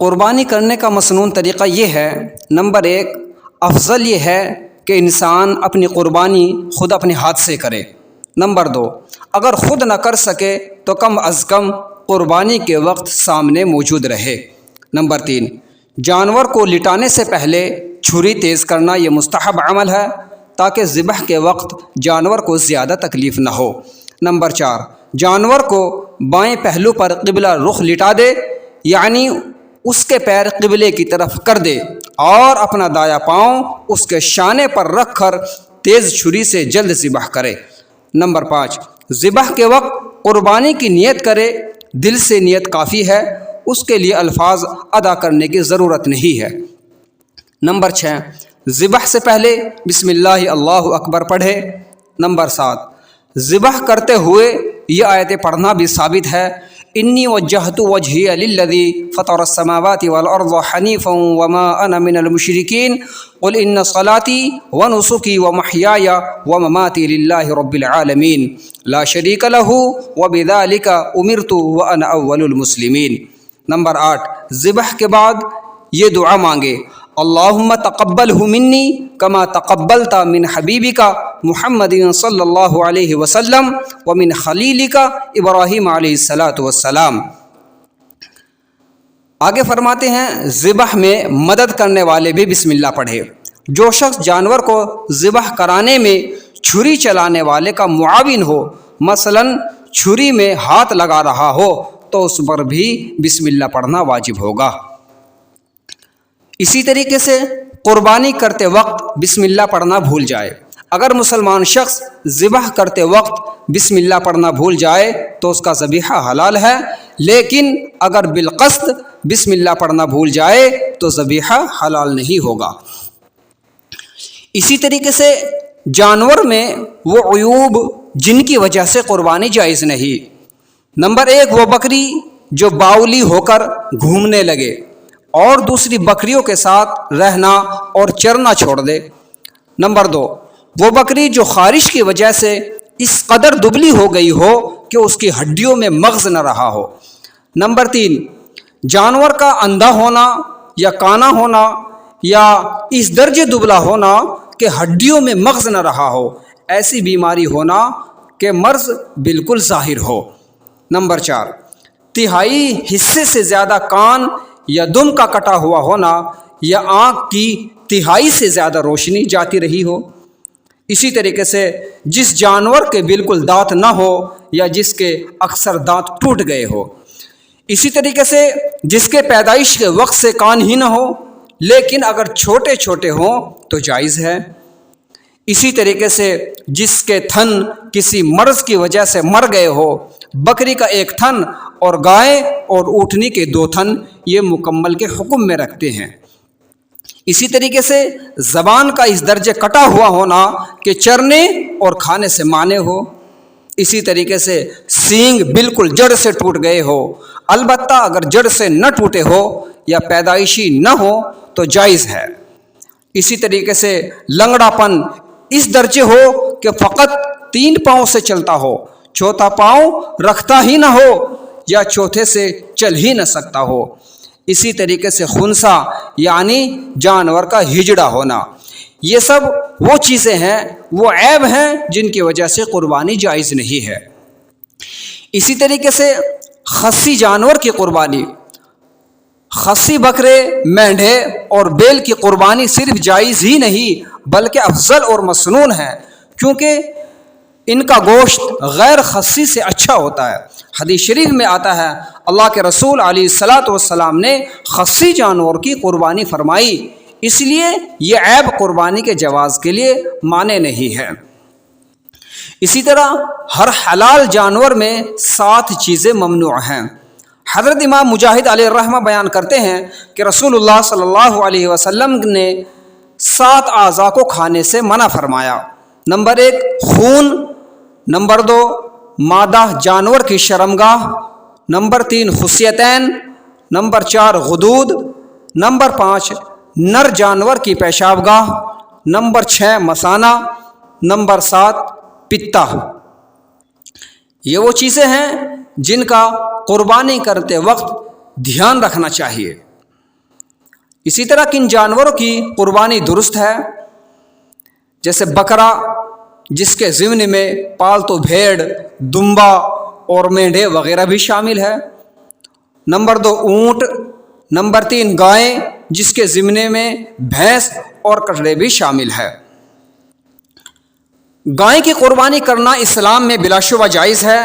قربانی کرنے کا مسنون طریقہ یہ ہے، نمبر 1، افضل یہ ہے کہ انسان اپنی قربانی خود اپنے ہاتھ سے کرے۔ نمبر 2، اگر خود نہ کر سکے تو کم از کم قربانی کے وقت سامنے موجود رہے۔ نمبر 3، جانور کو لٹانے سے پہلے چھری تیز کرنا یہ مستحب عمل ہے تاکہ ذبح کے وقت جانور کو زیادہ تکلیف نہ ہو۔ نمبر 4، جانور کو بائیں پہلو پر قبلہ رخ لٹا دے، یعنی اس کے پیر قبلے کی طرف کر دے اور اپنا دایاں پاؤں اس کے شانے پر رکھ کر تیز چھری سے جلد ذبح کرے۔ نمبر 5، ذبح کے وقت قربانی کی نیت کرے، دل سے نیت کافی ہے، اس کے لیے الفاظ ادا کرنے کی ضرورت نہیں ہے۔ نمبر 6، ذبح سے پہلے بسم اللہ اللہ اکبر پڑھے۔ نمبر 7، ذبح کرتے ہوئے یہ آیتیں پڑھنا بھی ثابت ہے، انی وجہت وجہی للذی فطر السماوات والارض حنیفا وما انا من المشرکین قل ان صلاتی ونسکی ومحیای ومماتی للہ رب العالمین لا شریک لہ وبذالک امرت وانا اول المسلمین۔ نمبر 8، ذبح کے بعد یہ دعا مانگے، اللہم تقبلہ منی کما تقبلت من حبیبک محمد صلی اللہ علیہ وسلم ومن خلیلک ابراہیم علیہ السلام۔ آگے فرماتے ہیں، ذبح میں مدد کرنے والے بھی بسم اللہ پڑھے۔ جو شخص جانور کو ذبح کرانے میں چھری چلانے والے کا معاون ہو، مثلا چھری میں ہاتھ لگا رہا ہو، تو اس پر بھی بسم اللہ پڑھنا واجب ہوگا۔ اسی طریقے سے قربانی کرتے وقت بسم اللہ پڑھنا بھول جائے، اگر مسلمان شخص ذبح کرتے وقت بسم اللہ پڑھنا بھول جائے تو اس کا ذبیحہ حلال ہے، لیکن اگر بالقصد بسم اللہ پڑھنا بھول جائے تو ذبیحہ حلال نہیں ہوگا۔ اسی طریقے سے جانور میں وہ عیوب جن کی وجہ سے قربانی جائز نہیں۔ نمبر 1، وہ بکری جو باولی ہو کر گھومنے لگے اور دوسری بکریوں کے ساتھ رہنا اور چرنا چھوڑ دے۔ نمبر 2، وہ بکری جو خارش کی وجہ سے اس قدر دبلی ہو گئی ہو کہ اس کی ہڈیوں میں مغز نہ رہا ہو۔ نمبر 3، جانور کا اندھا ہونا یا کانا ہونا یا اس درجے دبلا ہونا کہ ہڈیوں میں مغز نہ رہا ہو، ایسی بیماری ہونا کہ مرض بالکل ظاہر ہو۔ نمبر 4، تہائی حصے سے زیادہ کان یا دم کا کٹا ہوا ہونا یا آنکھ کی تہائی سے زیادہ روشنی جاتی رہی ہو۔ اسی طریقے سے جس جانور کے بالکل دانت نہ ہو یا جس کے اکثر دانت ٹوٹ گئے ہو۔ اسی طریقے سے جس کے پیدائش کے وقت سے کان ہی نہ ہو لیکن اگر چھوٹے چھوٹے ہوں تو جائز ہے۔ اسی طریقے سے جس کے تھن کسی مرض کی وجہ سے مر گئے ہو، بکری کا 1 تھن اور گائے اور اونٹنی کے 2 تھن یہ مکمل کے حکم میں رکھتے ہیں۔ اسی طریقے سے زبان کا اس درجے کٹا ہوا ہونا کہ چرنے اور کھانے سے مانے ہو۔ اسی طریقے سے سینگ بالکل جڑ سے ٹوٹ گئے ہو، البتہ اگر جڑ سے نہ ٹوٹے ہو یا پیدائشی نہ ہو تو جائز ہے۔ اسی طریقے سے لنگڑا پن اس درجے ہو کہ فقط 3 پاؤں سے چلتا ہو، چوتھا پاؤں رکھتا ہی نہ ہو یا چوتھے سے چل ہی نہ سکتا ہو۔ اسی طریقے سے خنثی یعنی جانور کا ہجڑا ہونا، یہ سب وہ چیزیں ہیں، وہ عیب ہیں جن کی وجہ سے قربانی جائز نہیں ہے۔ اسی طریقے سے خصی جانور کی قربانی، خصی بکرے، مینڈھے اور بیل کی قربانی صرف جائز ہی نہیں بلکہ افضل اور مسنون ہے، کیونکہ ان کا گوشت غیر خصی سے اچھا ہوتا ہے۔ حدیث شریف میں آتا ہے، اللہ کے رسول علیہ السلام نے خصی جانور کی قربانی فرمائی، اس لیے یہ عیب قربانی کے جواز کے لیے مانے نہیں ہے۔ اسی طرح ہر حلال جانور میں 7 چیزیں ممنوع ہیں۔ حضرت امام مجاہد علیہ الرحمہ بیان کرتے ہیں کہ رسول اللہ صلی اللہ علیہ وسلم نے 7 اعضاء کو کھانے سے منع فرمایا۔ نمبر 1، خون۔ نمبر 2، مادہ جانور کی شرمگاہ۔ نمبر 3، خصیتین۔ نمبر 4، غدود۔ نمبر 5، نر جانور کی پیشاب گاہ۔ نمبر 6، مثانہ۔ نمبر 7، پتا۔ یہ وہ چیزیں ہیں جن کا قربانی کرتے وقت دھیان رکھنا چاہیے۔ اسی طرح کن جانوروں کی قربانی درست ہے؟ جیسے بکرا، جس کے ضمن میں پالتو بھیڑ، دمبا اور مینڈھے وغیرہ بھی شامل ہے۔ نمبر 2 اونٹ، نمبر 3 گائیں، جس کے ضمن میں بھینس اور کٹڑے بھی شامل ہے۔ گائے کی قربانی کرنا اسلام میں بلا شبہ جائز ہے،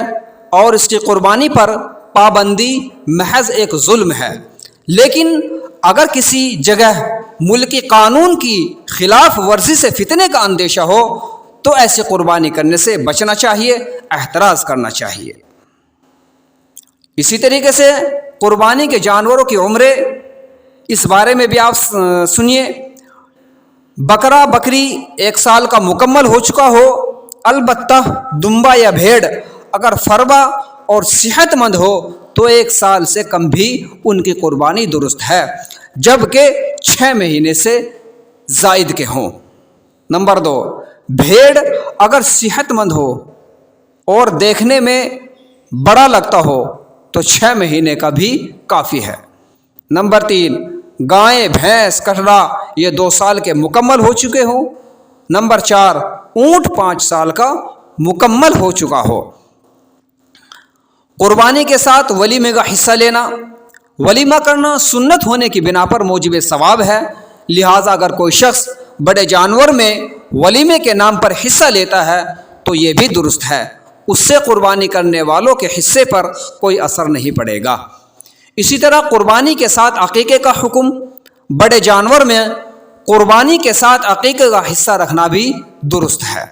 اور اس کی قربانی پر پابندی محض ایک ظلم ہے۔ لیکن اگر کسی جگہ ملکی قانون کی خلاف ورزی سے فتنے کا اندیشہ ہو تو ایسی قربانی کرنے سے بچنا چاہیے، احتراز کرنا چاہیے۔ اسی طریقے سے قربانی کے جانوروں کی عمریں، اس بارے میں بھی آپ سنیے۔ بکرا بکری 1 سال کا مکمل ہو چکا ہو، البتہ دمبا یا بھیڑ اگر فربا اور صحت مند ہو تو 1 سال سے کم بھی ان کی قربانی درست ہے، جبکہ 6 مہینے سے زائد کے ہوں۔ نمبر 2 بھیڑ اگر صحت مند ہو اور دیکھنے میں بڑا لگتا ہو تو 6 مہینے کا بھی کافی ہے۔ نمبر 3 گائیں، بھینس، کٹڑا یہ 2 سال کے مکمل ہو چکے ہوں۔ نمبر 4 اونٹ 5 سال کا مکمل ہو چکا ہو۔ قربانی کے ساتھ ولیمے کا حصہ لینا، ولیمہ کرنا سنت ہونے کی بنا پر موجب ثواب ہے، لہٰذا اگر کوئی شخص بڑے جانور میں ولیمے کے نام پر حصہ لیتا ہے تو یہ بھی درست ہے، اس سے قربانی کرنے والوں کے حصے پر کوئی اثر نہیں پڑے گا۔ اسی طرح قربانی کے ساتھ عقیقے کا حکم، بڑے جانور میں قربانی کے ساتھ عقیقے کا حصہ رکھنا بھی درست ہے۔